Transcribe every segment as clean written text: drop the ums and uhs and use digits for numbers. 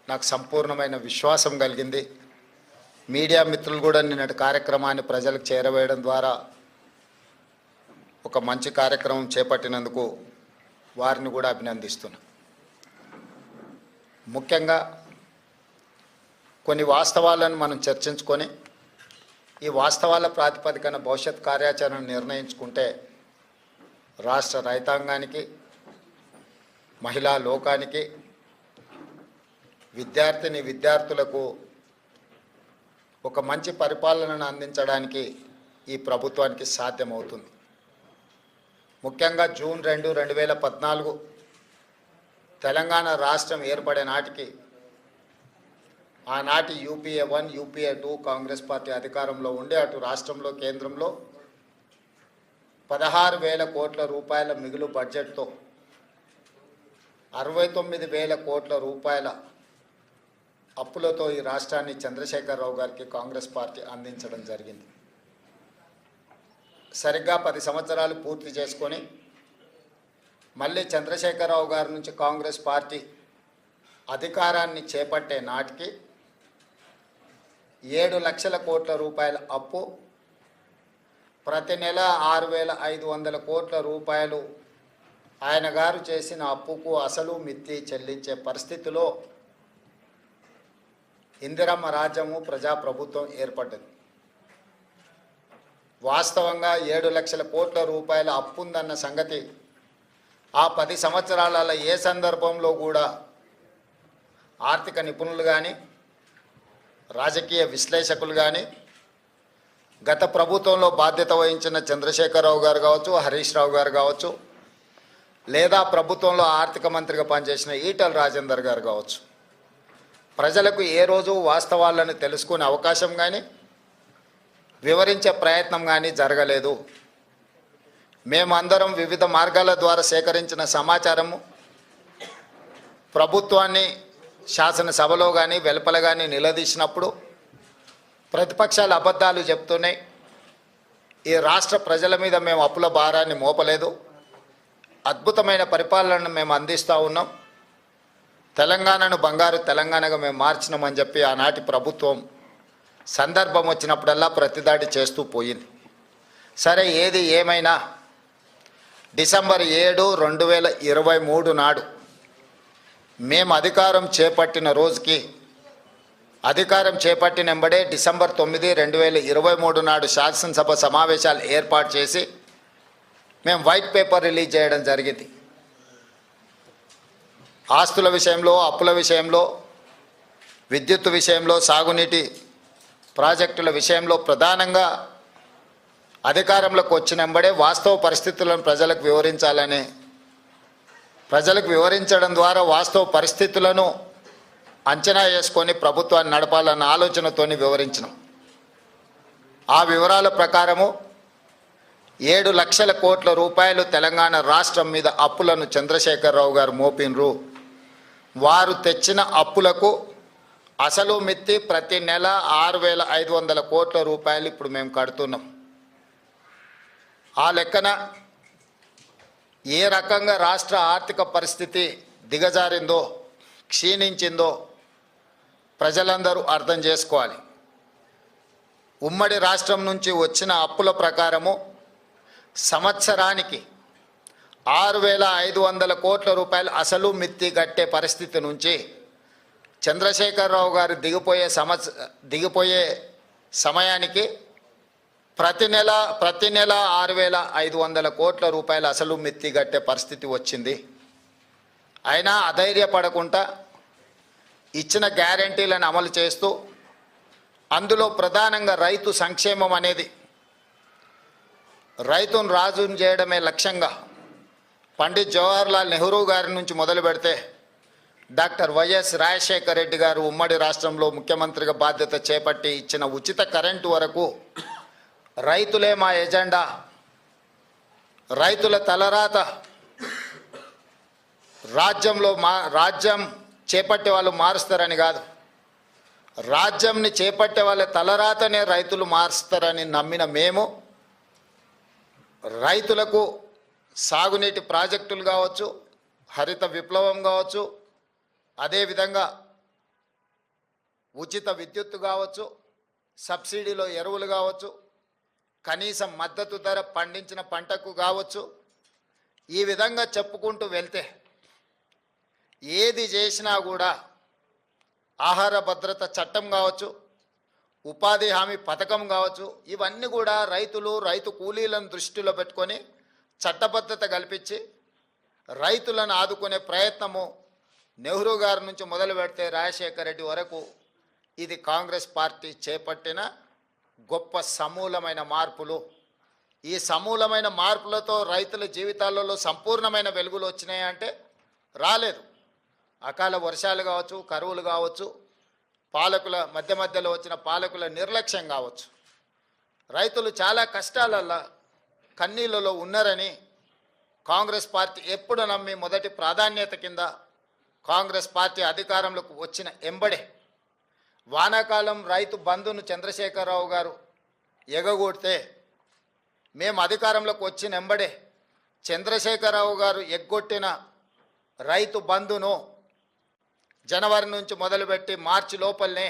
నాకు సంపూర్ణమైన విశ్వాసం కలిగింది. మీడియా మిత్రులు కూడా నిన్నటి కార్యక్రమాన్ని ప్రజలకు చేరవేయడం ద్వారా ఒక మంచి కార్యక్రమం చేపట్టినందుకు వారిని కూడా అభినందిస్తున్నా. ముఖ్యంగా కొన్ని వాస్తవాలను మనం చర్చించుకొని ఈ వాస్తవాల ప్రాతిపదికన భవిష్యత్ కార్యాచరణ నిర్ణయించుకుంటే రాష్ట్ర రైతాంగానికి, మహిళా లోకానికి, విద్యార్థులకు ఒక మంచి పరిపాలనను అందించడానికి ఈ ప్రభుత్వానికి సాధ్యమవుతుంది. ముఖ్యంగా జూన్ 2, 2014 తెలంగాణ రాష్ట్రం ఏర్పడే నాటికి ఆనాటి యూపీఏ 1, యూపీఏ 2 కాంగ్రెస్ పార్టీ అధికారంలో ఉండే అటు రాష్ట్రంలో కేంద్రంలో 16,000 కోట్ల రూపాయల మిగులు బడ్జెట్తో 69,000 కోట్ల రూపాయల అప్పులతో ఈ రాష్ట్రాన్ని చంద్రశేఖరరావు గారికి కాంగ్రెస్ పార్టీ అందించడం జరిగింది. సరిగ్గా 10 సంవత్సరాలు పూర్తి చేసుకొని మళ్ళీ చంద్రశేఖరరావు గారి నుంచి కాంగ్రెస్ పార్టీ అధికారాన్ని చేపట్టే నాటికి 7 లక్షల కోట్ల రూపాయల అప్పు, ప్రతి నెల 6,500 కోట్ల రూపాయలు ఆయన గారు చేసిన అప్పుకు అసలు మిత్తి చెల్లించే పరిస్థితిలో ఇందిరమ్మ రాజ్యము, ప్రజాప్రభుత్వం ఏర్పడ్డది. వాస్తవంగా 7 లక్షల కోట్ల రూపాయల అప్పు ఉందన్న సంగతి ఆ 10 సంవత్సరాల ఏ సందర్భంలో కూడా ఆర్థిక నిపుణులు కానీ, రాజకీయ విశ్లేషకులు కానీ, గత ప్రభుత్వంలో బాధ్యత వహించిన చంద్రశేఖరరావు గారు కావచ్చు, హరీష్ రావు గారు కావచ్చు, లేదా ప్రభుత్వంలో ఆర్థిక మంత్రిగా పనిచేసిన ఈటల రాజేందర్ గారు కావచ్చు, ప్రజలకు ఏ రోజు వాస్తవాలను తెలుసుకునే అవకాశం కానీ వివరించే ప్రయత్నం కానీ జరగలేదు. మేమందరం వివిధ మార్గాల ద్వారా సేకరించిన సమాచారము ప్రభుత్వాన్ని శాసనసభలో కానీ వెలుపల కానీ నిలదీసినప్పుడు ప్రతిపక్షాలు అబద్ధాలు చెప్తున్నాయి. ఈ రాష్ట్ర ప్రజల మీద మేము అప్పుల భారాన్ని మోపలేదు, అద్భుతమైన పరిపాలనను మేము అందిస్తూ ఉన్నాం, తెలంగాణను బంగారు తెలంగాణగా మేము మార్చినామని చెప్పి ఆనాటి ప్రభుత్వం సందర్భం వచ్చినప్పుడల్లా ప్రతిదాడి చేస్తూ పోయింది. సరే, ఏది ఏమైనా డిసెంబర్ 7, 2023 నాడు మేము అధికారం చేపట్టిన రోజుకి, అధికారం చేపట్టిన వెంబడే డిసెంబర్ 9, 2023 నాడు శాసనసభ సమావేశాలు ఏర్పాటు చేసి మేము వైట్ పేపర్ రిలీజ్ చేయడం జరిగింది. ఆస్తుల విషయంలో, అప్పుల విషయంలో, విద్యుత్ విషయంలో, సాగునీటి ప్రాజెక్టుల విషయంలో ప్రధానంగా అధికారంలోకి వచ్చిన వెంబడే వాస్తవ పరిస్థితులను ప్రజలకు వివరించడం ద్వారా వాస్తవ పరిస్థితులను అంచనా వేసుకొని ప్రభుత్వాన్ని నడపాలన్న ఆలోచనతోని వివరించినాం. ఆ వివరాల ప్రకారము 7 లక్షల కోట్ల రూపాయలు తెలంగాణ రాష్ట్రం మీద అప్పులను చంద్రశేఖరరావు గారు మోపినరు. వారు తెచ్చిన అప్పులకు అసలు మిత్తి ప్రతి నెల 6,500 కోట్ల రూపాయలు ఇప్పుడు మేము కడుతున్నాం. ఆ లెక్కన ఏ రకంగా రాష్ట్ర ఆర్థిక పరిస్థితి దిగజారిందో, క్షీణించిందో ప్రజలందరూ అర్థం చేసుకోవాలి. ఉమ్మడి రాష్ట్రం నుంచి వచ్చిన అప్పుల ప్రకారము సంవత్సరానికి 6,500 కోట్ల రూపాయలు అసలు మిత్తి కట్టే పరిస్థితి నుంచి చంద్రశేఖరరావు గారు దిగిపోయే సమయానికి ప్రతి నెల 6,500 కోట్ల రూపాయలు అసలు మిత్తి కట్టే పరిస్థితి వచ్చింది. అయినా అధైర్యపడకుండా ఇచ్చిన గ్యారంటీలను అమలు చేస్తూ, అందులో ప్రధానంగా రైతు సంక్షేమం అనేది, రైతును రాజును చేయడమే లక్ష్యంగా పండిత్ జవహర్లాల్ నెహ్రూ గారి నుంచి మొదలు పెడితే డాక్టర్ వైఎస్ రాజశేఖర రెడ్డి గారు ఉమ్మడి రాష్ట్రంలో ముఖ్యమంత్రిగా బాధ్యత చేపట్టి ఇచ్చిన ఉచిత కరెంటు వరకు రైతులే మా ఎజెండా, రైతుల తలరాత, రాజ్యం చేపట్టే వాళ్ళు మారుస్తారని కాదు, రాజ్యంని చేపట్టే వాళ్ళ తలరాతనే రైతులు మారుస్తారని నమ్మిన మేము రైతులకు సాగునీటి ప్రాజెక్టులు కావచ్చు, హరిత విప్లవం కావచ్చు, అదేవిధంగా ఉచిత విద్యుత్తు కావచ్చు, సబ్సిడీలో ఎరువులు కావచ్చు, కనీసం మద్దతు ధర పండించిన పంటకు కావచ్చు, ఈ విధంగా చెప్పుకుంటూ వెళ్తే ఏది చేసినా కూడా ఆహార భద్రత చట్టం కావచ్చు, ఉపాధి హామీ పథకం కావచ్చు, ఇవన్నీ కూడా రైతు కూలీలను దృష్టిలో పెట్టుకొని చట్టబద్ధత కల్పించి రైతులను ఆదుకునే ప్రయత్నము నెహ్రూ గారి నుంచి మొదలు పెడితే రాజశేఖర రెడ్డి వరకు ఇది కాంగ్రెస్ పార్టీ చేపట్టిన గొప్ప సమూలమైన మార్పులు. ఈ సమూలమైన మార్పులతో రైతుల జీవితాలలో సంపూర్ణమైన వెలుగులు వచ్చినాయంటే రాలేదు. అకాల వర్షాలు కావచ్చు, కరువులు కావచ్చు, పాలకుల మధ్యలో వచ్చిన పాలకుల నిర్లక్ష్యం కావచ్చు, రైతులు చాలా కష్టాలలో కన్నీళ్ళలో ఉన్నారని కాంగ్రెస్ పార్టీ ఎప్పుడు నమ్మి మొదటి ప్రాధాన్యత కింద కాంగ్రెస్ పార్టీ అధికారంలోకి వచ్చిన ఎంబడే వానాకాలం రైతు బంధును చంద్రశేఖరరావు గారు ఎగగొడితే మేము అధికారంలోకి వచ్చిన ఎంబడే చంద్రశేఖరరావు గారు ఎగ్గొట్టిన రైతు బంధును జనవరి నుంచి మొదలుపెట్టి మార్చి లోపలనే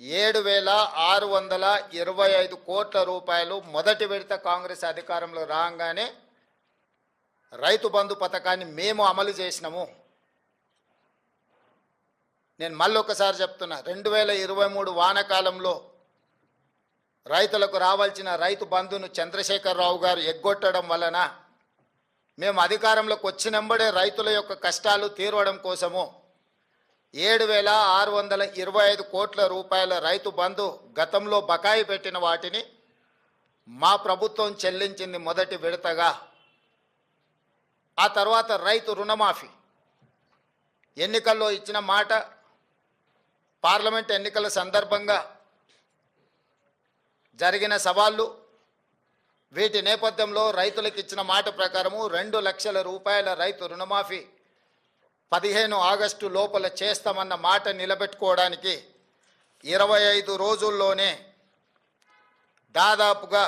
7,625 కోట్ల రూపాయలు మొదటి విడత కాంగ్రెస్ అధికారంలో రాగానే రైతు బంధు పథకాన్ని మేము అమలు చేసినాము. నేను మళ్ళొకసారి చెప్తున్నా, 2023 వానాకాలంలో రైతులకు రావాల్సిన రైతు బంధును చంద్రశేఖరరావు గారు ఎగ్గొట్టడం వలన మేము అధికారంలోకి వచ్చినంబడే రైతుల యొక్క కష్టాలు తీరవడం కోసము 7,625 కోట్ల రూపాయల రైతు బంధు గతంలో బకాయి పెట్టిన వాటిని మా ప్రభుత్వం చెల్లించింది మొదటి విడతగా. ఆ తర్వాత రైతు రుణమాఫీ ఎన్నికల్లో ఇచ్చిన మాట, పార్లమెంట్ ఎన్నికల సందర్భంగా జరిగిన సవాళ్ళు, వీటి నేపథ్యంలో రైతులకు ఇచ్చిన మాట ప్రకారము 2 లక్షల రూపాయల రైతు రుణమాఫీ 15 ఆగస్టు లోపల చేస్తామన్న మాట నిలబెట్టుకోవడానికి 25 రోజుల్లోనే దాదాపుగా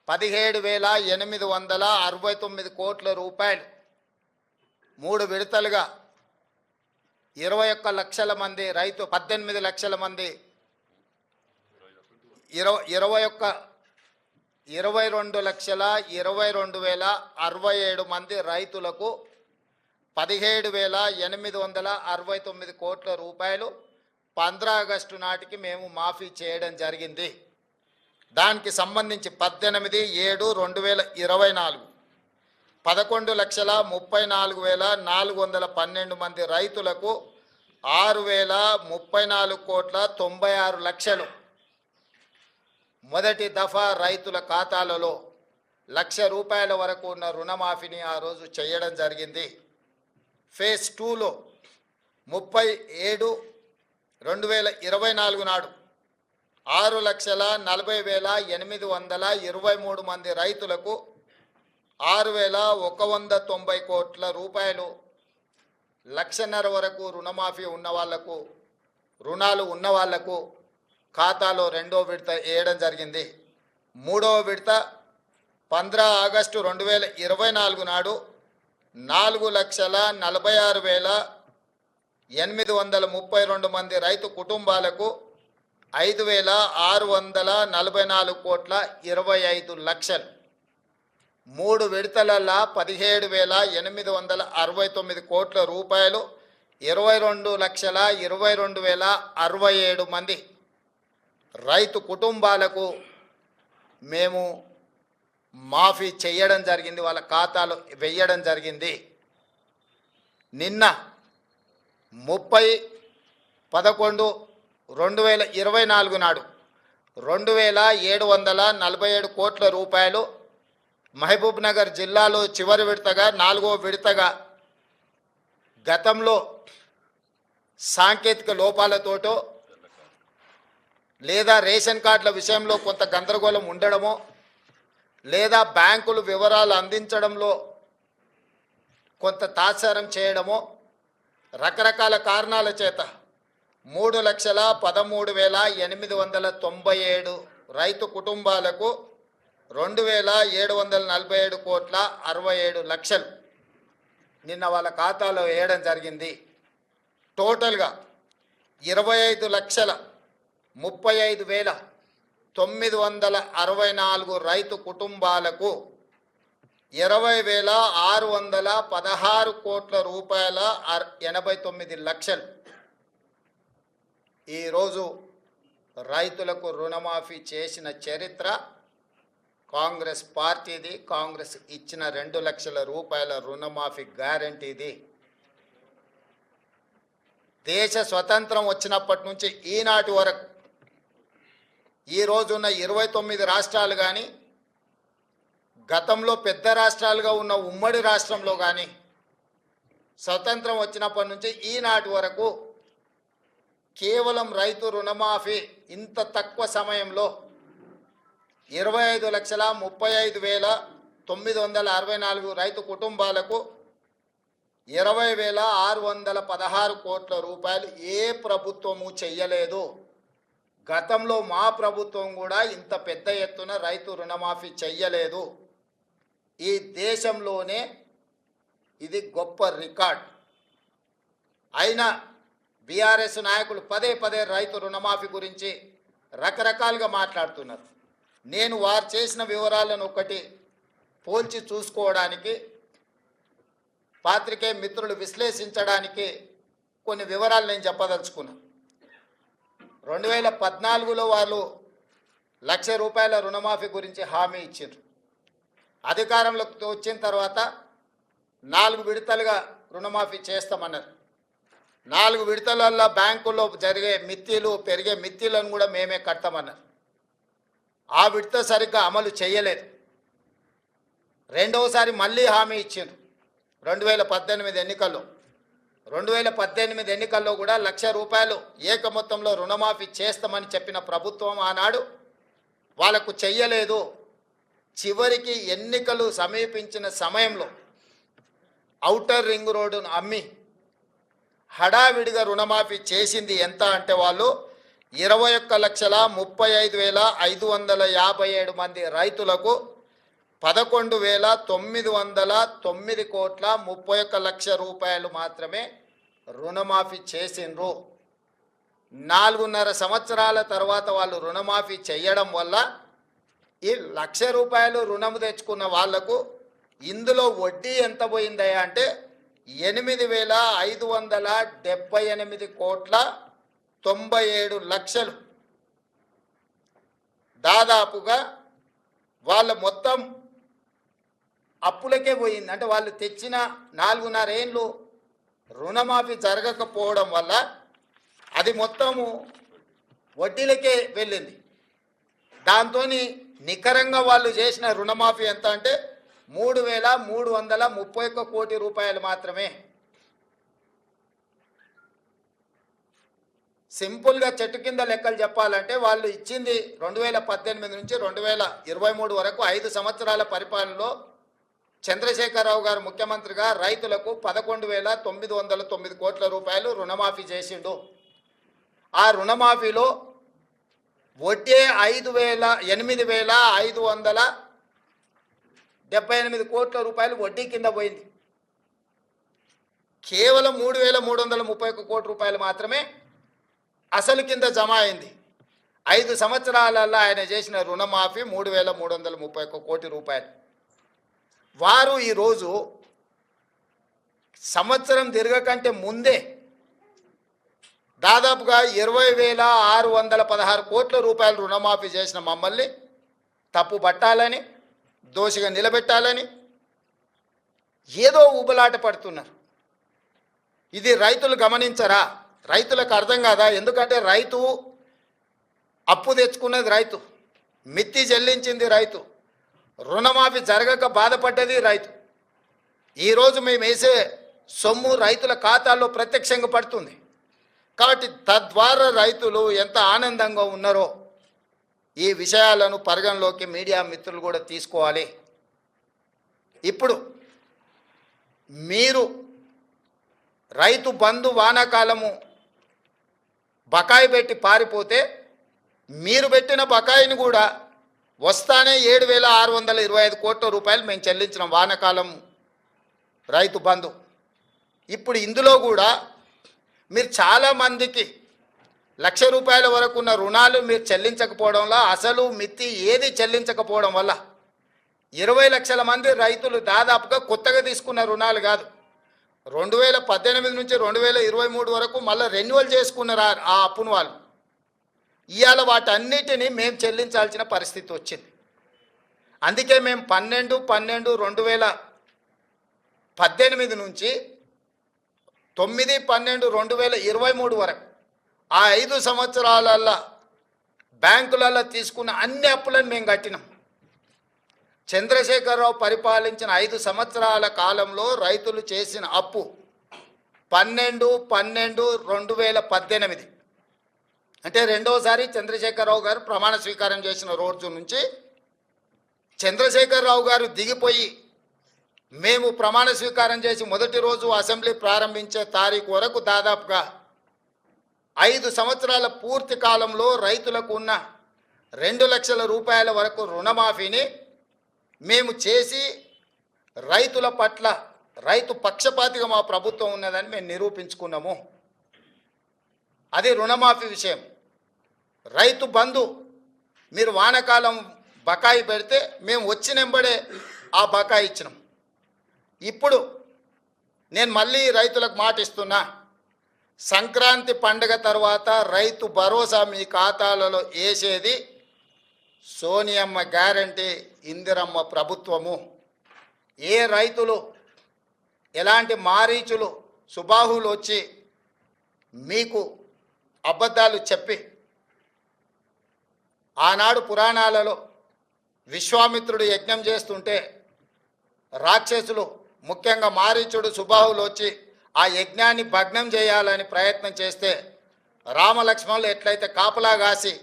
17,869 కోట్ల రూపాయలు 3 విడతలుగా 21 లక్షల మంది రైతు 18 లక్షల మంది 22,22,067 మంది రైతులకు 17,869 కోట్ల రూపాయలు 15 ఆగస్టు నాటికి మేము మాఫీ చేయడం జరిగింది. దానికి సంబంధించి 18/7/2024 11,34,412 మంది రైతులకు 6,034 కోట్ల 96 లక్షలు మొదటి దఫా రైతుల ఖాతాలలో ₹1,00,000 వరకు ఉన్న రుణమాఫీని ఆ రోజు చేయడం జరిగింది. ఫేజ్ 2లో 30/7/2024 నాడు 6,40,823 మంది రైతులకు 6,190 కోట్ల రూపాయలు, 1,00,000 వరకు రుణమాఫీ ఉన్న వాళ్లకు, రుణాలు ఉన్న వాళ్లకు ఖాతాలో 2వ విడత వేయడం జరిగింది. 3వ విడత 15 ఆగస్టు 2024 నాడు 4,46,832 మంది రైతు కుటుంబాలకు 5,644 కోట్ల 25 లక్షలు. 3 విడతలల్లా 17,869 కోట్ల రూపాయలు 22,22,067 మంది రైతు కుటుంబాలకు మేము మాఫీ చేయడం జరిగింది, వాళ్ళ ఖాతాలో వేయడం జరిగింది. నిన్న 30/11/2024 నాడు 2,747 కోట్ల రూపాయలు మహబూబ్ నగర్ జిల్లాలో చివరి విడతగా 4వ విడతగా గతంలో సాంకేతిక లోపాలతోటో లేదా రేషన్ కార్డుల విషయంలో కొంత గందరగోళం ఉండడమో లేదా బ్యాంకులు వివరాలు అందించడంలో కొంత తాత్సారం చేయడమో రకరకాల కారణాల చేత 3,13,897 రైతు కుటుంబాలకు 2,747 కోట్ల 67 లక్షలు నిన్న వాళ్ళ ఖాతాలో వేయడం జరిగింది. టోటల్గా 25,35,964 రైతు కుటుంబాలకు 20,616 కోట్ల రూపాయల 89 లక్షలు ఈరోజు రైతులకు రుణమాఫీ చేసిన చరిత్ర కాంగ్రెస్ పార్టీది. కాంగ్రెస్ ఇచ్చిన 2 లక్షల రూపాయల రుణమాఫీ గ్యారంటీది. దేశ స్వతంత్రం వచ్చినప్పటి నుంచి ఈనాటి వరకు ఈ రోజున్న 29 రాష్ట్రాలు కానీ, గతంలో పెద్ద రాష్ట్రాలుగా ఉన్న ఉమ్మడి రాష్ట్రంలో కానీ స్వతంత్రం వచ్చినప్పటి నుంచి ఈనాటి వరకు కేవలం రైతు రుణమాఫీ ఇంత తక్కువ సమయంలో 25,35,964 రైతు కుటుంబాలకు 20,616 కోట్ల రూపాయలు ఏ ప్రభుత్వము చెయ్యలేదు. గతంలో మా ప్రభుత్వం కూడా ఇంత పెద్ద ఎత్తున రైతు రుణమాఫీ చెయ్యలేదు. ఈ దేశంలోనే ఇది గొప్ప రికార్డ్. అయినా బీఆర్ఎస్ నాయకులు పదే పదే రైతు రుణమాఫీ గురించి రకరకాలుగా మాట్లాడుతున్నారు. నేను వారు చేసిన వివరాలను ఒకటి పోల్చి చూసుకోవడానికి, పాత్రికేయ మిత్రులు విశ్లేషించడానికి కొన్ని వివరాలు నేను చెప్పదలుచుకున్నాను. 2014లో వాళ్ళు ₹1,00,000 రుణమాఫీ గురించి హామీ ఇచ్చారు. అధికారంలోకి వచ్చిన తర్వాత 4 విడతలుగా రుణమాఫీ చేస్తామన్నారు. 4 విడతలలో బ్యాంకుల్లో జరిగే మిత్తిలు పెరిగే మిత్తిలను కూడా మేమే కడతామన్నారు. ఆ విడత సరిగ్గా అమలు చేయలేదు. రెండవసారి మళ్ళీ హామీ ఇచ్చారు 2018 ఎన్నికల్లో. 2018 ఎన్నికల్లో కూడా ₹1,00,000 ఏక మొత్తంలో రుణమాఫీ చేస్తామని చెప్పిన ప్రభుత్వం ఆనాడు వాళ్ళకు చెయ్యలేదు. చివరికి ఎన్నికలు సమీపించిన సమయంలో ఔటర్ రింగ్ రోడ్డును అమ్మి హడావిడిగా రుణమాఫీ చేసింది ఎంత అంటే వాళ్ళు 21,35,557 మంది రైతులకు 11,909 కోట్ల 31 లక్షల రూపాయలు మాత్రమే రుణమాఫీ చేసిండ్రు. 4.5 సంవత్సరాల తర్వాత వాళ్ళు రుణమాఫీ చేయడం వల్ల ఈ ₹1,00,000 రుణము తెచ్చుకున్న వాళ్లకు ఇందులో వడ్డీ ఎంత పోయిందయ్యా అంటే 8,578 కోట్ల 97 లక్షలు. దాదాపుగా వాళ్ళ మొత్తం అప్పులకే పోయింది. అంటే వాళ్ళు తెచ్చిన 4.5 ఏళ్ళు రుణమాఫీ జరగకపోవడం వల్ల అది మొత్తము వడ్డీలకే వెళ్ళింది. దాంతో నికరంగా వాళ్ళు చేసిన రుణమాఫీ ఎంత అంటే 3,331 కోటి రూపాయలు మాత్రమే. సింపుల్గా చెట్టు కింద లెక్కలు చెప్పాలంటే వాళ్ళు ఇచ్చింది 2018 నుంచి 2023 వరకు 5 సంవత్సరాల పరిపాలనలో చంద్రశేఖరరావు గారు ముఖ్యమంత్రిగా రైతులకు 11,909 కోట్ల రూపాయలు రుణమాఫీ చేసిండు. ఆ రుణమాఫీలో వడ్డీ 8,578 కోట్ల రూపాయలు వడ్డీ కింద పోయింది. కేవలం 3,331 కోట్ల రూపాయలు మాత్రమే అసలు కింద జమ అయింది. 5 సంవత్సరాలలో ఆయన చేసిన రుణమాఫీ 3,331 కోటి రూపాయలు. వారు ఈరోజు సంవత్సరం తిరగకంటే ముందే దాదాపుగా 20,616 కోట్ల రూపాయలు రుణమాఫీ చేసిన మమ్మల్ని తప్పు పట్టాలని, దోషిగా నిలబెట్టాలని ఏదో ఊబలాట పడుతున్నారు. ఇది రైతులు గమనించరా? రైతులకు అర్థం కాదా? ఎందుకంటే రైతు అప్పు తెచ్చుకున్నది రైతు, మిత్తి చెల్లించింది రైతు, రుణమాఫీ జరగక బాధపడ్డది రైతు. ఈరోజు మేము వేసే సొమ్ము రైతుల ఖాతాల్లో ప్రత్యక్షంగా పడుతుంది. కాబట్టి తద్వారా రైతులు ఎంత ఆనందంగా ఉన్నారో ఈ విషయాలను పరిగణలోకి మీడియా మిత్రులు కూడా తీసుకోవాలి. ఇప్పుడు మీరు రైతు బంధు వానాకాలము బకాయి పెట్టి పారిపోతే మీరు పెట్టిన బకాయిని కూడా వస్తానే 7,625 కోట్ల రూపాయలు మేము చెల్లించిన వానాకాలం రైతు బంధు. ఇప్పుడు ఇందులో కూడా మీరు చాలామందికి రూపాయల వరకు ఉన్న రుణాలు మీరు చెల్లించకపోవడంలో అసలు మిత్తి ఏది చెల్లించకపోవడం వల్ల 20 లక్షల మంది రైతులు దాదాపుగా కొత్తగా తీసుకున్న రుణాలు కాదు 2018 నుంచి 2023 వరకు మళ్ళీ రెన్యువల్ చేసుకున్నారు ఆ అప్పును వాళ్ళు. ఇవాళ వాటన్నిటిని మేము చెల్లించాల్సిన పరిస్థితి వచ్చింది. అందుకే మేము 12/12/2018 నుంచి 9/12/2023 వరకు ఆ 5 సంవత్సరాలల్లో బ్యాంకులలో తీసుకున్న అన్ని అప్పులను మేము కట్టినాం. చంద్రశేఖరరావు పరిపాలించిన 5 సంవత్సరాల కాలంలో రైతులు చేసిన అప్పు 12/12/2018 అంటే రెండోసారి చంద్రశేఖరరావు గారు ప్రమాణ స్వీకారం చేసిన రోజు నుంచి చంద్రశేఖరరావు గారు దిగిపోయి మేము ప్రమాణ స్వీకారం చేసి మొదటి రోజు అసెంబ్లీ ప్రారంభించే తారీఖు వరకు దాదాపుగా 5 సంవత్సరాల పూర్తి కాలంలో రైతులకు ఉన్న 2 లక్షల రూపాయల వరకు రుణమాఫీని మేము చేసి రైతుల పట్ల రైతు పక్షపాతిగా మా ప్రభుత్వం ఉన్నదని మేము నిరూపించుకున్నాము. అది రుణమాఫీ విషయం. రైతు బంధు మీరు వానాకాలం బకాయి పెడితే మేము వచ్చినెంబడే ఆ బకాయి ఇచ్చినాం. ఇప్పుడు నేను మళ్ళీ రైతులకు మాట ఇస్తున్నా, సంక్రాంతి పండుగ తర్వాత రైతు భరోసా మీ ఖాతాలలో వేసేది సోనియమ్మ గ్యారంటీ, ఇందిరమ్మ ప్రభుత్వము. ఏ రైతులు ఎలాంటి మారీచులు సుబాహులు వచ్చి మీకు అబద్ధాలు చెప్పి ఆనాడు పురాణాలలో విశ్వామిత్రుడు యజ్ఞం చేస్తుంటే రాక్షసులు ముఖ్యంగా మారీచుడు సుబాహులు వచ్చి ఆ యజ్ఞాన్ని భగ్నం చేయాలని ప్రయత్నం చేస్తే రామలక్ష్మణులు ఎట్లయితే కాపలా కాసి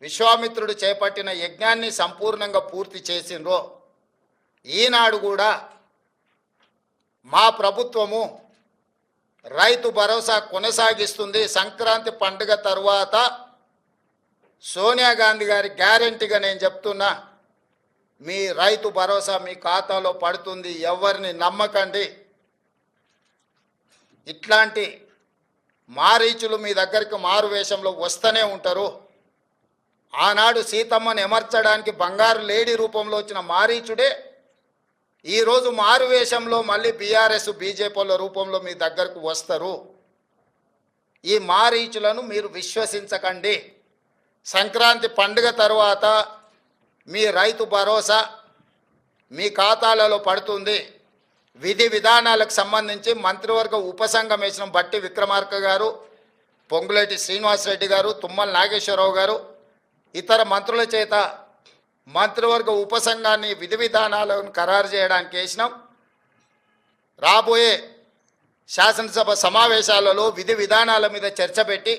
విశ్వామిత్రుడు చేపట్టిన యజ్ఞాన్ని సంపూర్ణంగా పూర్తి చేసిండ్రో ఈనాడు కూడా మా ప్రభుత్వము రైతు భరోసా కొనసాగిస్తుంది. సంక్రాంతి పండుగ తరువాత సోనియా గాంధీ గారి గ్యారెంటీగా నేను చెప్తున్నా, మీ రైతు భరోసా మీ ఖాతాలో పడుతుంది. ఎవరిని నమ్మకండి. ఇట్లాంటి మారీచులు మీ దగ్గరికి మారు వేషంలో వస్తూనే ఉంటారు. ఆనాడు సీతమ్మను ఎమర్చడానికి బంగారు లేడీ రూపంలో వచ్చిన మారీచుడే ఈరోజు మారు వేషంలో మళ్ళీ బీఆర్ఎస్ బీజేపీల రూపంలో మీ దగ్గరకు వస్తారు. ఈ మారీచులను మీరు విశ్వసించకండి. సంక్రాంతి పండుగ తరువాత మీ రైతు భరోసా మీ ఖాతాలలో పడుతుంది. విధి విధానాలకు సంబంధించి మంత్రివర్గ ఉపసంఘం వేసిన బట్టి విక్రమార్క గారు, పొంగులేటి శ్రీనివాసరెడ్డి గారు, తుమ్మల నాగేశ్వరరావు గారు, ఇతర మంత్రుల చేత మంత్రివర్గ ఉపసంఘాన్ని విధి విధానాలను ఖరారు చేయడానికి వేసినాం. రాబోయే శాసనసభ సమావేశాలలో విధి విధానాల మీద చర్చ పెట్టి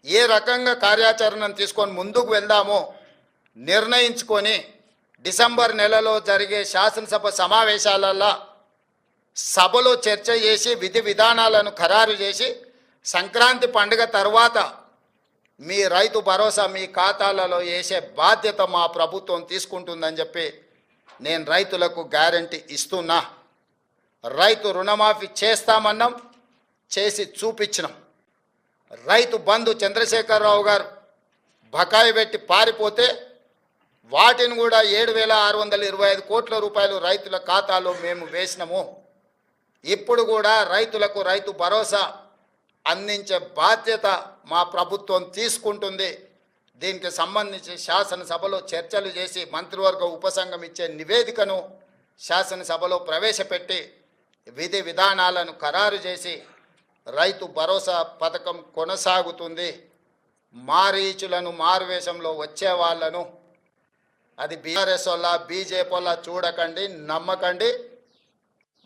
ఏ రకంగా కార్యాచరణను తీసుకొని ముందుకు వెళ్దామో నిర్ణయించుకొని డిసెంబర్ నెలలో జరిగే శాసనసభ సమావేశాలలో సభలో చర్చ చేసి విధి విధానాలను ఖరారు చేసి సంక్రాంతి పండుగ తర్వాత మీ రైతు భరోసా మీ ఖాతాలలో వేసే బాధ్యత మా ప్రభుత్వం తీసుకుంటుందని చెప్పి నేను రైతులకు గ్యారంటీ ఇస్తున్నా. రైతు రుణమాఫీ చేస్తామన్నాం, చేసి చూపించినాం. రైతు బంధు చంద్రశేఖరరావు గారు బకాయి పెట్టి పారిపోతే వాటిని కూడా 7,625 కోట్ల రూపాయలు రైతుల ఖాతాలో మేము వేసినాము. ఇప్పుడు కూడా రైతులకు రైతు భరోసా అందించే బాధ్యత మా ప్రభుత్వం తీసుకుంటుంది. దీనికి సంబంధించి శాసనసభలో చర్చలు చేసి మంత్రివర్గ ఉపసంఘం ఇచ్చే నివేదికను శాసనసభలో ప్రవేశపెట్టి విధి విధానాలను ఖరారు చేసి రైతు భరోసా పథకం కొనసాగుతుంది. మారీచులను మారువేషంలో వచ్చే వాళ్ళను అది బీఆర్ఎస్ వల్ల బీజేపీ వల్ల చూడకండి, నమ్మకండి,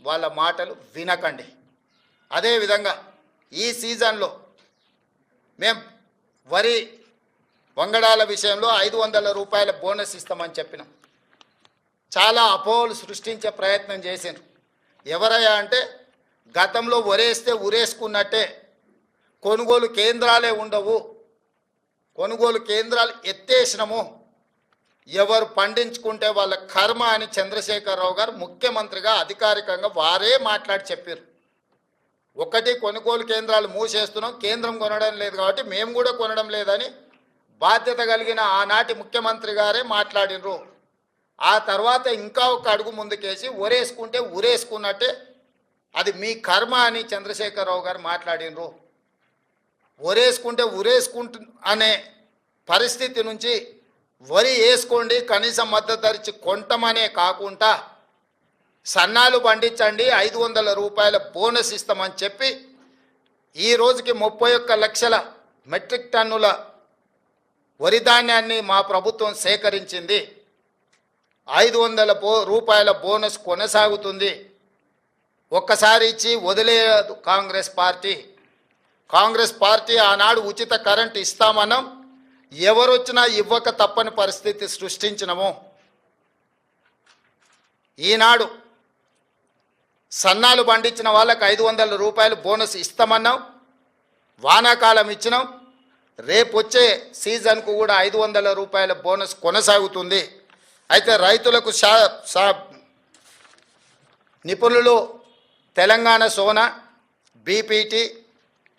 వాళ్ళ మాటలు వినకండి. అదేవిధంగా ఈ సీజన్లో మేము వరి వంగడాల విషయంలో 500 రూపాయల బోనస్ ఇస్తామని చెప్పినాం. చాలా అపోహలు సృష్టించే ప్రయత్నం చేసిండ్రు. ఎవరయ్యా అంటే గతంలో వరేస్తే ఉరేసుకున్నట్టే కొనుగోలు కేంద్రాలే ఉండవు, కొనుగోలు కేంద్రాలు ఎత్తేసినాము, ఎవరు పండించుకుంటే వాళ్ళ కర్మ అని చంద్రశేఖరరావు గారు ముఖ్యమంత్రిగా అధికారికంగా వారే మాట్లాడి చెప్పారు. ఒకటి కొనుగోలు కేంద్రాలు మూసేస్తున్నాం, కేంద్రం కొనడం లేదు కాబట్టి మేము కూడా కొనడం లేదని బాధ్యత కలిగిన ఆనాటి ముఖ్యమంత్రి గారే మాట్లాడినరు. ఆ తర్వాత ఇంకా ఒక అడుగు ముందుకేసి ఊరేసుకుంటే ఊరేసుకున్నట్టే అది మీ కర్మ అని చంద్రశేఖరరావు గారు మాట్లాడినరు. ఊరేసుకుంటే ఊరేసుకుంటు అనే పరిస్థితి నుంచి వరి వేసుకోండి కనీసం మద్దతు ధరించి కొంటమనే కాకుండా సన్నాలు పండించండి 500 రూపాయల బోనస్ ఇస్తామని చెప్పి ఈ రోజుకి 31 లక్షల మెట్రిక్ టన్నుల వరి ధాన్యాన్ని మా ప్రభుత్వం సేకరించింది. 500 రూపాయల బోనస్ కొనసాగుతుంది. ఒక్కసారి ఇచ్చి వదిలేయదు కాంగ్రెస్ పార్టీ. కాంగ్రెస్ పార్టీ ఆనాడు ఉచిత కరెంట్ ఇస్తామన్నాం, ఎవరొచ్చినా ఇవ్వక తప్పని పరిస్థితి సృష్టించినము. ఈనాడు సన్నాలు పండించిన వాళ్ళకి 500 రూపాయలు బోనస్ ఇస్తామన్నాం, వానాకాలం ఇచ్చినాం, రేపు వచ్చే సీజన్కు కూడా 500 రూపాయల బోనస్ కొనసాగుతుంది. అయితే రైతులకు నిపుణులు తెలంగాణ సోనా, బీపీటీ,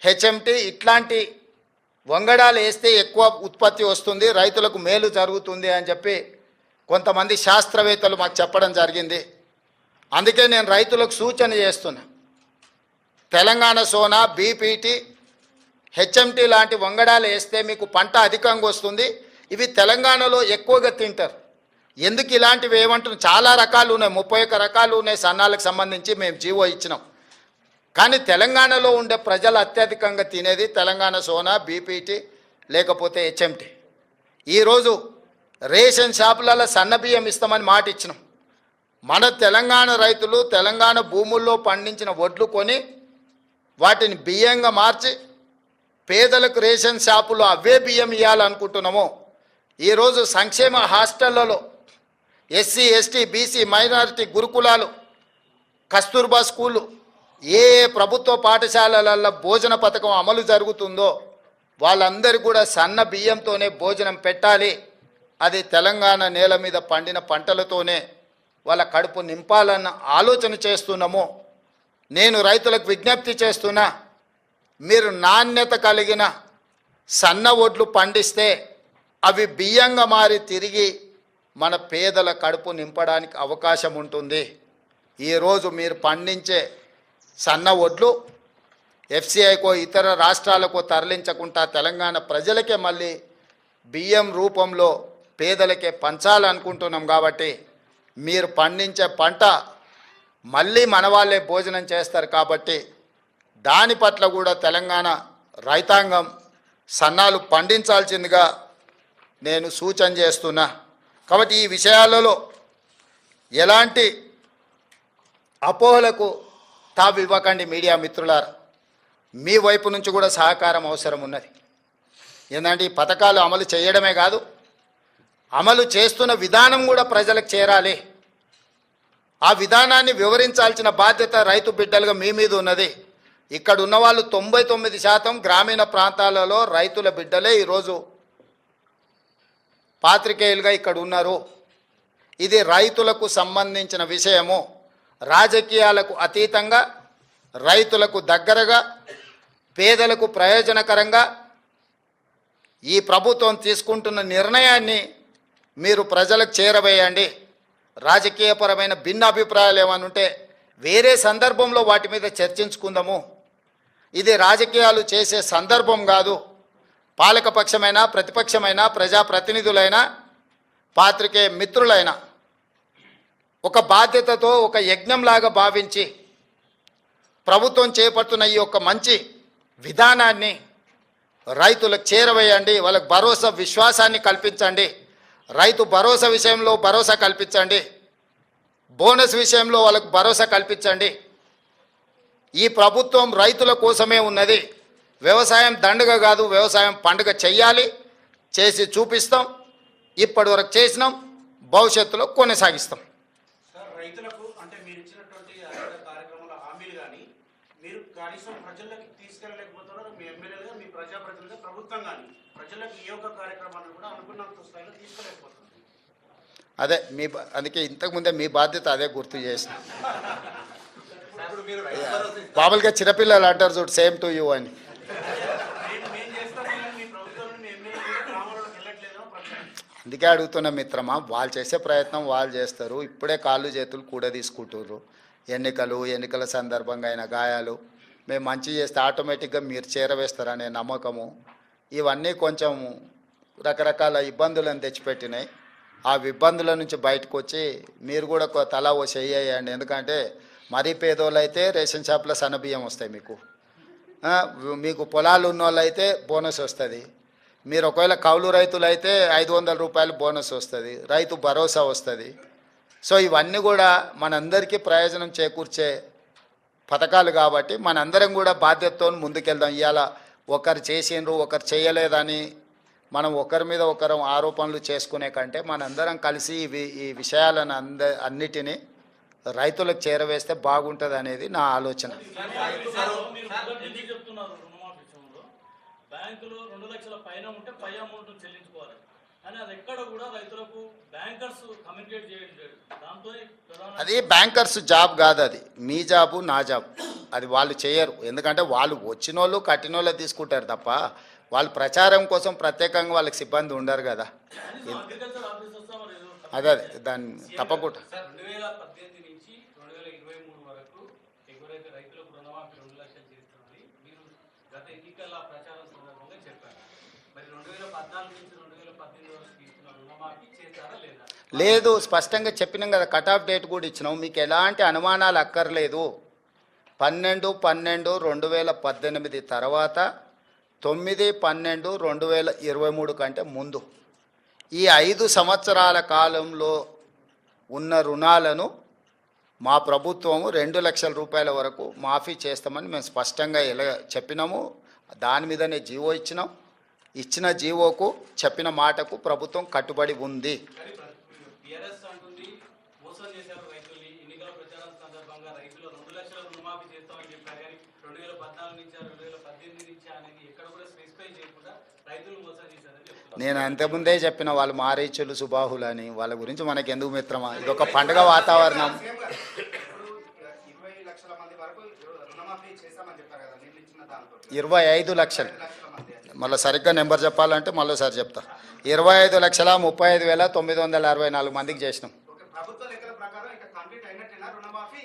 హెచ్ఎంటీ ఇట్లాంటి వంగడాలు వేస్తే ఎక్కువ ఉత్పత్తి వస్తుంది, రైతులకు మేలు జరుగుతుంది అని చెప్పి కొంతమంది శాస్త్రవేత్తలు మాకు చెప్పడం జరిగింది. అందుకే నేను రైతులకు సూచన చేస్తున్నా, తెలంగాణ సోనా, బీపీటీ, హెచ్ఎంటీ లాంటి వంగడాలు వేస్తే మీకు పంట అధికంగా వస్తుంది. ఇవి తెలంగాణలో ఎక్కువగా తింటారు. ఎందుకు ఇలాంటివి ఏమంటున్నాం, చాలా రకాలు ఉన్నాయి, 31 రకాలు ఉన్నాయి సన్నాలకు సంబంధించి మేము జీవో ఇచ్చినాం. కానీ తెలంగాణలో ఉండే ప్రజలు అత్యధికంగా తినేది తెలంగాణ సోనా, బీపీటీ లేకపోతే హెచ్ఎంటీ. ఈరోజు రేషన్ షాపులలో సన్న బియ్యం ఇస్తామని మాట ఇచ్చినాం. మన తెలంగాణ రైతులు తెలంగాణ భూముల్లో పండించిన వడ్లు కొని వాటిని బియ్యంగా మార్చి పేదలకు రేషన్ షాపులో అవే బియ్యం ఇవ్వాలనుకుంటున్నాము. ఈరోజు సంక్షేమ హాస్టళ్లలో ఎస్సీ, ఎస్టీ, బీసీ, మైనారిటీ గురుకులాలు, కస్తూర్బా స్కూళ్ళు, ఏ ప్రభుత్వ పాఠశాలలలో భోజన పథకం అమలు జరుగుతుందో వాళ్ళందరూ కూడా సన్న బియ్యంతోనే భోజనం పెట్టాలి. అది తెలంగాణ నేల మీద పండిన పంటలతోనే వాళ్ళ కడుపు నింపాలన్న ఆలోచన చేస్తున్నాము. నేను రైతులకు విజ్ఞప్తి చేస్తున్నా, మీరు నాణ్యత కలిగిన సన్న వడ్లు పండిస్తే అవి బియ్యంగా మారి తిరిగి మన పేదల కడుపు నింపడానికి అవకాశం ఉంటుంది. ఈరోజు మీరు పండించే సన్న వడ్లు ఎఫ్సిఐకో ఇతర రాష్ట్రాలకో తరలించకుండా తెలంగాణ ప్రజలకే మళ్ళీ బియ్యం రూపంలో పేదలకే పంచాలనుకుంటున్నాం. కాబట్టి మీరు పండించే పంట మళ్ళీ మన వాళ్ళే భోజనం చేస్తారు. కాబట్టి దాని పట్ల కూడా తెలంగాణ రైతాంగం సన్నాలు పండించాల్సిందిగా నేను సూచన చేస్తున్నా. కాబట్టి ఈ విషయాలలో ఎలాంటి అపోహలకు తావివ్వకండి మీడియా మిత్రులారా. మీ వైపు నుంచి కూడా సహకారం అవసరం ఉన్నది. ఏంటంటే ఈ పథకాలు అమలు చేయడమే కాదు, అమలు చేస్తున్న విధానం కూడా ప్రజలకు చేరాలి. ఆ విధానాన్ని వివరించాల్సిన బాధ్యత రైతు బిడ్డలుగా మీ మీద ఉన్నది. ఇక్కడ ఉన్న వాళ్ళు 99% గ్రామీణ ప్రాంతాలలో రైతుల బిడ్డలే ఈరోజు పాత్రికేయులుగా ఇక్కడ ఉన్నారు. ఇది రైతులకు సంబంధించిన విషయము. రాజకీయాలకు అతీతంగా రైతులకు దగ్గరగా పేదలకు ప్రయోజనకరంగా ఈ ప్రభుత్వం తీసుకుంటున్న నిర్ణయాన్ని మీరు ప్రజలకు చేరవేయండి. రాజకీయపరమైన భిన్న అభిప్రాయాలు ఏమైనా ఉంటే వేరే సందర్భంలో వాటి మీద చర్చించుకుందాము. ఇది రాజకీయాలు చేసే సందర్భం కాదు. పాలకపక్షమైనా ప్రతిపక్షమైనా ప్రజాప్రతినిధులైనా పాత్రికేయ మిత్రులైనా ఒక బాధ్యతతో ఒక యజ్ఞంలాగా భావించి ప్రభుత్వం చేపడుతున్న ఈ యొక్క మంచి విధానాన్ని రైతులకు చేరవేయండి. వాళ్ళకు భరోసా విశ్వాసాన్ని కల్పించండి. రైతు భరోసా విషయంలో భరోసా కల్పించండి. బోనస్ విషయంలో వాళ్ళకు భరోసా కల్పించండి. ఈ ప్రభుత్వం రైతుల కోసమే ఉన్నది. వ్యవసాయం దండగ కాదు, వ్యవసాయం పండుగ చెయ్యాలి. చేసి చూపిస్తాం. ఇప్పటి వరకు చేసినాం, భవిష్యత్తులో కొనసాగిస్తాం. రైతులకు అంటే మీరు ఇచ్చినటువంటి కార్యక్రమాల హామీలు కానీ మీరు కనీసం ప్రజలకు తీసుకెళ్ళలేకపోతున్నారు. మీ ఎమ్మెల్యేలుగా, మీ ప్రజాప్రతినిధులుగా, ప్రభుత్వం కానీ ప్రజలకు ఈ యొక్క కార్యక్రమాన్ని కూడా అనుకున్నంత స్థాయిలో తీసుకెళ్ళలేకపోతుంది. అదే అందుకే ఇంతకుముందే మీ బాధ్యత అదే గుర్తు చేసిన. మామూలుగా చిన్నపిల్లలు అంటారు చూడు సేమ్ టు యూ అని. మేము చేస్తాము కానీ మీ ప్రభుత్వం మీ ఎమ్మెల్యే కూడా గ్రామాలకు వెళ్ళట్లేదో ప్రశ్న. అందుకే అడుగుతున్న మిత్రమా, వాళ్ళు చేసే ప్రయత్నం వాళ్ళు చేస్తారు. ఇప్పుడే కాళ్ళు చేతులు కూడా తీసుకుంటుర్రు. ఎన్నికల సందర్భంగా అయిన గాయాలు మేము మంచి చేస్తే ఆటోమేటిక్గా మీరు చేరవేస్తారనే నమ్మకము, ఇవన్నీ కొంచెం రకరకాల ఇబ్బందులను తెచ్చిపెట్టినాయి. ఆ ఇబ్బందుల నుంచి బయటకు వచ్చి మీరు కూడా తలా ఓ చెయ్యండి. ఎందుకంటే మరీ పేదోళ్ళు అయితే రేషన్ షాప్లో సన్నబియ్యం వస్తాయి మీకు. మీకు పొలాలు ఉన్న వాళ్ళు అయితే బోనస్ వస్తుంది. మీరు ఒకవేళ కౌలు రైతులు అయితే 500 రూపాయలు బోనస్ వస్తుంది, రైతు భరోసా వస్తుంది. సో ఇవన్నీ కూడా మనందరికీ ప్రయోజనం చేకూర్చే పథకాలు కాబట్టి మనందరం కూడా బాధ్యతతో ముందుకెళ్దాం. ఇవాళ ఒకరు చేసిండ్రు ఒకరు చేయలేదని మనం ఒకరి మీద ఒకరు ఆరోపణలు చేసుకునే కంటే మనందరం కలిసి ఈ విషయాలను అన్నిటినీ రైతులకు చేరవేస్తే బాగుంటుంది అనేది నా ఆలోచన. బ్యాంకులో 2 లక్షల పైన ఉంటే పై అమౌంట్ చెల్లించుకోవాలి కానీ అది ఎక్కడ కూడా రైతులకు బ్యాంకర్స్ కమ్యూనికేట్ చేయట్లేదు. దాంతో అది బ్యాంకర్స్ జాబ్ కాదు, అది మీ జాబు నా జాబ్. అది వాళ్ళు చేయరు. ఎందుకంటే వాళ్ళు వచ్చిన వాళ్ళు కట్టిన వాళ్ళు తీసుకుంటారు తప్ప వాళ్ళు ప్రచారం కోసం ప్రత్యేకంగా వాళ్ళకి సిబ్బంది ఉండరు కదా. అగ్రికల్చర్ ఆఫీసర్స్ అదే దాన్ని తప్పకుండా 2018 నుంచి 2023 వరకు ఎవరైతే రైతులకు రుణమాఫీ 2 లక్షలు చేస్తున్నారని మీరు గత ఎన్నికల ప్రచారం సందర్భంగా చెప్పారు. మరి 2014 నుంచి 2018 వరకు తీసుకున్న రుణమాఫీ చేస్తారా లేదా? లేదు, స్పష్టంగా చెప్పినాం కదా, కట్ ఆఫ్ డేట్ కూడా ఇచ్చినాం. మీకు ఎలాంటి అనుమానాలు అక్కర్లేదు. 12/12/2018 తర్వాత 9/12/2023 కంటే ముందు ఈ 5 సంవత్సరాల కాలంలో ఉన్న రుణాలను మా ప్రభుత్వము 2 లక్షల రూపాయల వరకు మాఫీ చేస్తామని మేము స్పష్టంగా చెప్పినాము. దాని మీదనే జీవో ఇచ్చినాం. ఇచ్చిన జీవోకు చెప్పిన మాటకు ప్రభుత్వం కట్టుబడి ఉంది. నేను అంతకుముందే చెప్పిన వాళ్ళు మారీచులు సుబాహులు అని, వాళ్ళ గురించి మనకి ఎందుకు మిత్రమా? ఇది ఒక పండుగ వాతావరణం. 25 లక్షలు మళ్ళీ సరిగ్గా నెంబర్ చెప్పాలంటే మళ్ళీసారి చెప్తా. 25,35,964 మందికి చేసినాం.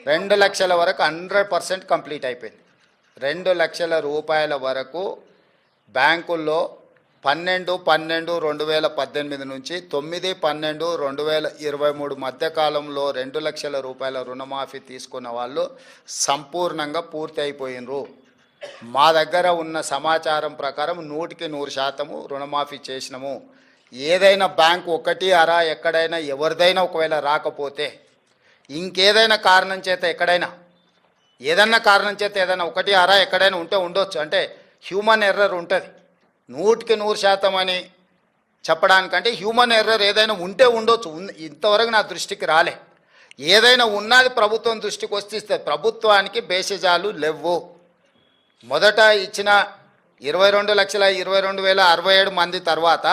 2 లక్షల వరకు 100% కంప్లీట్ అయిపోయింది. 2 లక్షల రూపాయల వరకు బ్యాంకుల్లో 12/12/2018 నుంచి 9/12/2023 మధ్యకాలంలో 2 లక్షల రూపాయల రుణమాఫీ తీసుకున్న వాళ్ళు సంపూర్ణంగా పూర్తి అయిపోయినరు. మా దగ్గర ఉన్న సమాచారం ప్రకారం 100% రుణమాఫీ చేసినాము. ఏదైనా బ్యాంకు ఒకటి అరా ఎక్కడైనా ఎవరిదైనా ఒకవేళ రాకపోతే ఇంకేదైనా కారణం చేత ఎక్కడైనా ఏదన్నా కారణం చేత ఏదైనా ఒకటి అరా ఎక్కడైనా ఉంటే ఉండొచ్చు, అంటే హ్యూమన్ ఎర్రర్ ఉంటుంది. 100% అని చెప్పడానికంటే హ్యూమన్ ఎర్రర్ ఏదైనా ఉంటే ఉండొచ్చు. ఇంతవరకు నా దృష్టికి రాలే. ఏదైనా ఉన్నది ప్రభుత్వం దృష్టికి వస్తే ప్రభుత్వానికి బేసిజాలు లేవు. మొదట ఇచ్చిన 22,22,067 మంది తర్వాత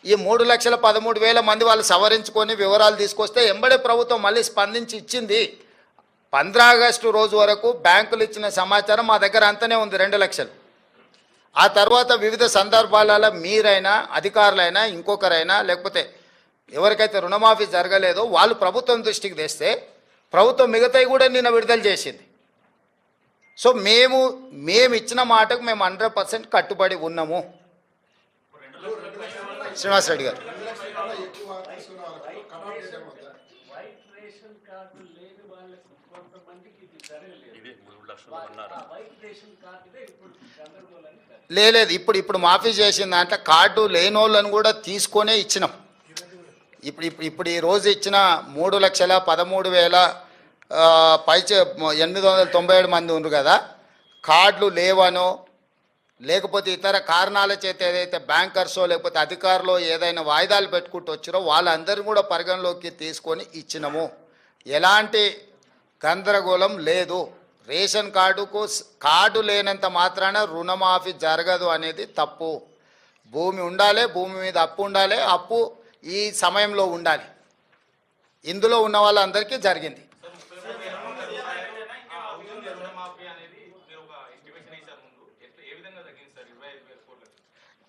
ఈ 3,13,000 మంది వాళ్ళు సవరించుకొని వివరాలు తీసుకొస్తే ఎంబడే ప్రభుత్వం మళ్ళీ స్పందించి ఇచ్చింది. 15 ఆగస్టు రోజు వరకు బ్యాంకులు ఇచ్చిన సమాచారం మా దగ్గర అంతనే ఉంది, 2 లక్షలు. ఆ తర్వాత వివిధ సందర్భాలలో మీరైనా అధికారులైనా ఇంకొకరైనా లేకపోతే ఎవరికైతే రుణమాఫీ జరగలేదో వాళ్ళు ప్రభుత్వం దృష్టికి తెస్తే ప్రభుత్వం మిగతాయి కూడా నిన్న విడుదల చేసింది. సో మేము ఇచ్చిన మాటకు మేము 100% కట్టుబడి ఉన్నాము. శ్రీనివాస్ రెడ్డి గారు, లేదు ఇప్పుడు మాఫీ చేసిన దాంట్లో కార్డు లేని వాళ్ళని కూడా తీసుకొనే ఇచ్చినాం. ఇప్పుడు ఈ రోజు ఇచ్చిన 3,13,000 పైచే 897 మంది ఉన్నారు కదా, కార్డులు లేవనో లేకపోతే ఇతర కారణాల చేత ఏదైతే బ్యాంకర్సో లేకపోతే అధికారులు ఏదైనా వాయిదాలు పెట్టుకుంటూ వచ్చారో వాళ్ళందరినీ కూడా పరిగణలోకి తీసుకొని ఇచ్చినాము. ఎలాంటి గందరగోళం లేదు. రేషన్ కార్డు లేనంత మాత్రాన రుణమాఫీ జరగదు అనేది తప్పు. భూమి ఉండాలి, భూమి మీద అప్పు ఉండాలి, అప్పు ఈ సమయంలో ఉండాలి. ఇందులో ఉన్న వాళ్ళందరికీ జరిగింది.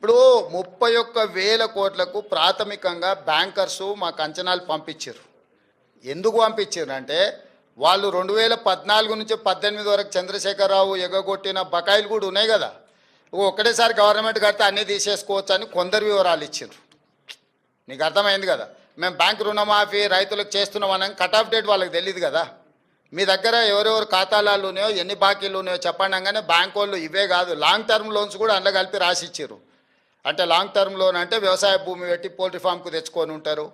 ఇప్పుడు 31,000 కోట్లకు ప్రాథమికంగా బ్యాంకర్సు మాకు అంచనాలు పంపించారు. ఎందుకు పంపించారు అంటే వాళ్ళు 2014 నుంచి 18 వరకు చంద్రశేఖరరావు ఎగగొట్టిన బకాయిలు కూడా ఉన్నాయి కదా, ఒకటేసారి గవర్నమెంట్ కడితే అన్నీ తీసేసుకోవచ్చు అని కొందరు వివరాలు ఇచ్చారు. నీకు అర్థమైంది కదా, మేము బ్యాంక్ రుణమాఫీ రైతులకు చేస్తున్నామని కట్ ఆఫ్ డేట్ వాళ్ళకి తెలియదు కదా. మీ దగ్గర ఎవరెవరు ఖాతాలు ఉన్నాయో ఎన్ని బాకీలు ఉన్నాయో చెప్పండి అనగానే బ్యాంక్ వాళ్ళు ఇవే కాదు లాంగ్ టర్మ్ లోన్స్ కూడా అందులో కలిపి రాసి ఇచ్చారు. అంటే లాంగ్ టర్మ్ లోన్ అంటే వ్యవసాయ భూమి పెట్టి పోల్ట్రీ ఫామ్కు తెచ్చుకొని ఉంటారు,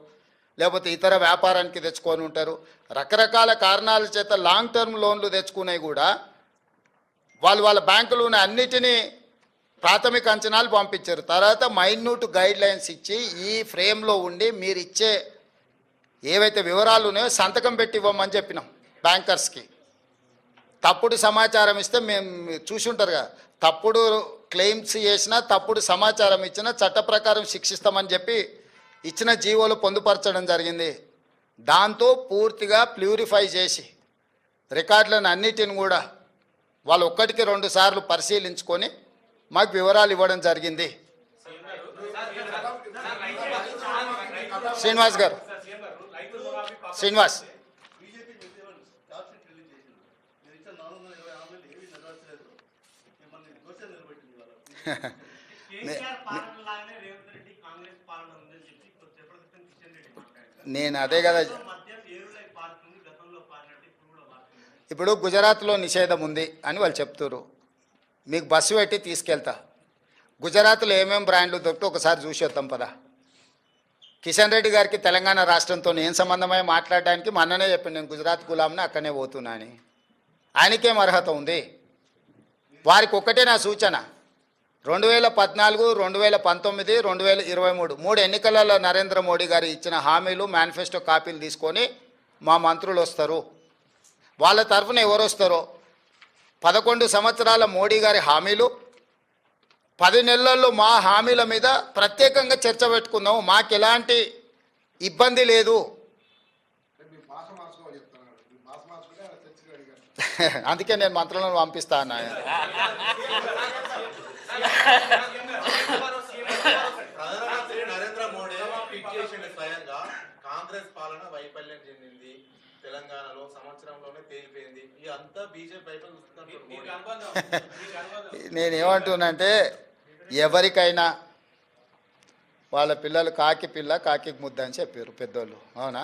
లేకపోతే ఇతర వ్యాపారానికి తెచ్చుకొని ఉంటారు. రకరకాల కారణాల చేత లాంగ్ టర్మ్ లోన్లు తెచ్చుకునేవి కూడా వాళ్ళ బ్యాంకులోని అన్నిటినీ ప్రాథమిక అంచనాలు పంపించారు. తర్వాత మైన్యూట్ గైడ్ లైన్స్ ఇచ్చి ఈ ఫ్రేమ్లో ఉండి మీరు ఇచ్చే ఏవైతే వివరాలు ఉన్నాయో సంతకం పెట్టి ఇవ్వమని చెప్పినాం బ్యాంకర్స్కి. తప్పుడు సమాచారం ఇస్తే మేము చూసి ఉంటారు కదా, తప్పుడు క్లెయిమ్స్ చేసినా తప్పుడు సమాచారం ఇచ్చినా చట్ట ప్రకారం శిక్షిస్తామని చెప్పి ఇచ్చిన జీవోలు పొందుపరచడం జరిగింది. దాంతో పూర్తిగా ప్యూరిఫై చేసి రికార్డులను అన్నిటిని కూడా వాళ్ళు 1కి 2 సార్లు పరిశీలించుకొని మాకు వివరాలు ఇవ్వడం జరిగింది. శ్రీనివాస్ గారు, శ్రీనివాస్ నేను అదే కదా, ఇప్పుడు గుజరాత్లో నిషేధం ఉంది అని వాళ్ళు చెప్తారు, మీకు బస్సు పెట్టి తీసుకెళ్తా, గుజరాత్లో ఏమేమి బ్రాండ్లు దొరికితే ఒకసారి చూసి వద్దాం పదా. కిషన్ రెడ్డి గారికి తెలంగాణ రాష్ట్రంతో ఏం సంబంధమై మాట్లాడడానికి మొన్ననే చెప్పాను, నేను గుజరాత్ గులాంని అక్కడనే పోతున్నా అని. ఆయనకేం అర్హత ఉంది? వారికి ఒక్కటే నా సూచన, 2014, 2019, 2023 3 ఎన్నికలలో నరేంద్ర మోడీ గారు ఇచ్చిన హామీలు మేనిఫెస్టో కాపీలు తీసుకొని మా మంత్రులు వస్తారు, వాళ్ళ తరఫున ఎవరు వస్తారో 11 సంవత్సరాల మోడీ గారి హామీలు 10 నెలల్లో మా హామీల మీద ప్రత్యేకంగా చర్చ పెట్టుకుందాం, మాకు ఎలాంటి ఇబ్బంది లేదు. అందుకే నేను మంత్రులను పంపిస్తా అన్నా. ప్రధానమంత్రి నరేంద్ర మోడీ ట్వీట్ చేసిన స్వయంగా కాంగ్రెస్ పాలన వైఫల్యం చెందింది, తెలంగాణలో సంవత్సరంలోనే తేలిపోయింది, ఇది అంతా బీజేపీ వైపు నేనేమంటున్నానంటే ఎవరికైనా వాళ్ళ పిల్లలు కాకి పిల్ల కాకి ముద్ద అని చెప్పారు పెద్దోళ్ళు, అవునా?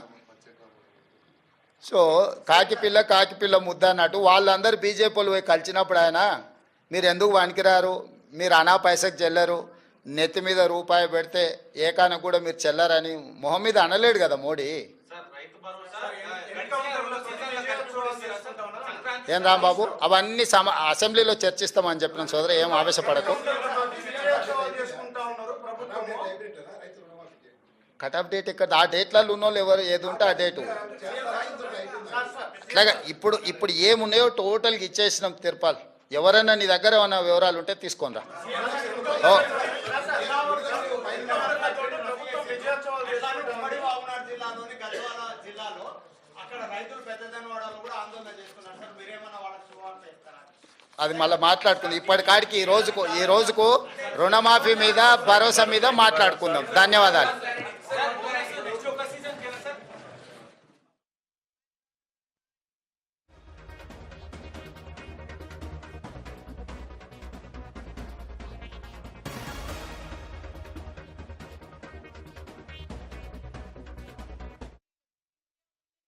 సో కాకి పిల్ల ముద్ద అన్నట్టు వాళ్ళందరూ బీజేపీ వాళ్ళు పోయి కలిసినప్పుడు ఆయన మీరు ఎందుకు వణికిరారు, మీరు అనా పైసకు చెల్లరు, నెత్తి మీద రూపాయి పెడితే ఏకాన కూడా మీరు చెల్లరని మొహం మీద అనలేడు కదా మోడీ. ఏం రాంబాబు, అవన్నీ అసెంబ్లీలో చర్చిస్తామని చెప్పిన సోదరు, ఏం ఆవేశపడకు. కట్ ఆఫ్ డేట్ ఇక్కడ ఆ డేట్లలో ఉన్నోళ్ళు ఎవరు ఏది ఉంటే ఆ డేటు అట్లాగా ఇప్పుడు ఏమున్నాయో టోటల్గా ఇచ్చేసినాం తిరుపాల్. ఎవరైనా నీ దగ్గర ఏమైనా వివరాలు ఉంటే తీసుకోనరా. అది మళ్ళీ మాట్లాడుకుందాం. ఇప్పటికాడికి ఈ రోజుకు రుణమాఫీ మీద భరోసా మీద మాట్లాడుకుందాం. ధన్యవాదాలు.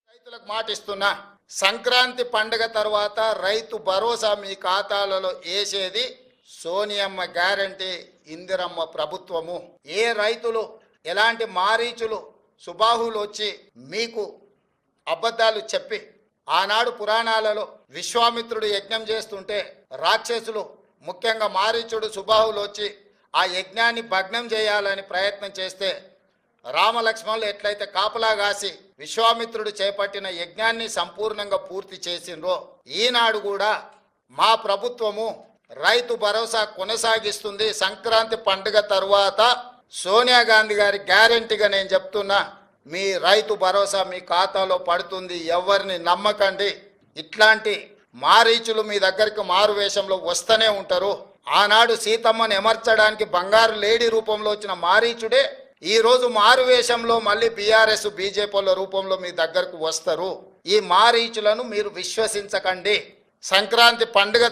రైతులకు మాట ఇస్తున్నా, సంక్రాంతి పండుగ తర్వాత రైతు భరోసా మీ ఖాతాలలో వేసేది సోనియమ్మ గ్యారంటీ, ఇందిరమ్మ ప్రభుత్వము. ఏ రైతులు ఎలాంటి మారీచులు సుబాహులు వచ్చి మీకు అబద్ధాలు చెప్పి ఆనాడు పురాణాలలో విశ్వామిత్రుడు యజ్ఞం చేస్తుంటే రాక్షసులు ముఖ్యంగా మారీచుడు సుబాహులు వచ్చి ఆ యజ్ఞాన్ని భగ్నం చేయాలని ప్రయత్నం చేస్తే రామలక్ష్మణులు ఎట్లయితే కాపలా కాసి విశ్వామిత్రుడు చేపట్టిన యజ్ఞాన్ని సంపూర్ణంగా పూర్తి చేసిండ్రో, ఈనాడు కూడా మా ప్రభుత్వము రైతు భరోసా కొనసాగిస్తుంది. సంక్రాంతి పండుగ తరువాత సోనియా గాంధీ గారి గ్యారెంటీగా నేను చెప్తున్నా, మీ రైతు భరోసా మీ ఖాతాలో పడుతుంది. ఎవరిని నమ్మకండి. ఇట్లాంటి మారీచులు మీ దగ్గరికి మారు వేషంలో వస్తూనే ఉంటారు. ఆనాడు సీతమ్మను ఎమర్చడానికి బంగారు లేడీ రూపంలో వచ్చిన మారీచుడే ఈరోజు మారు వేషంలో మళ్ళీ బీఆర్ఎస్ బీజేపీల రూపంలో మీ దగ్గరకు వస్తారు. ఈ మారీచులను మీరు విశ్వసించకండి. సంక్రాంతి పండుగ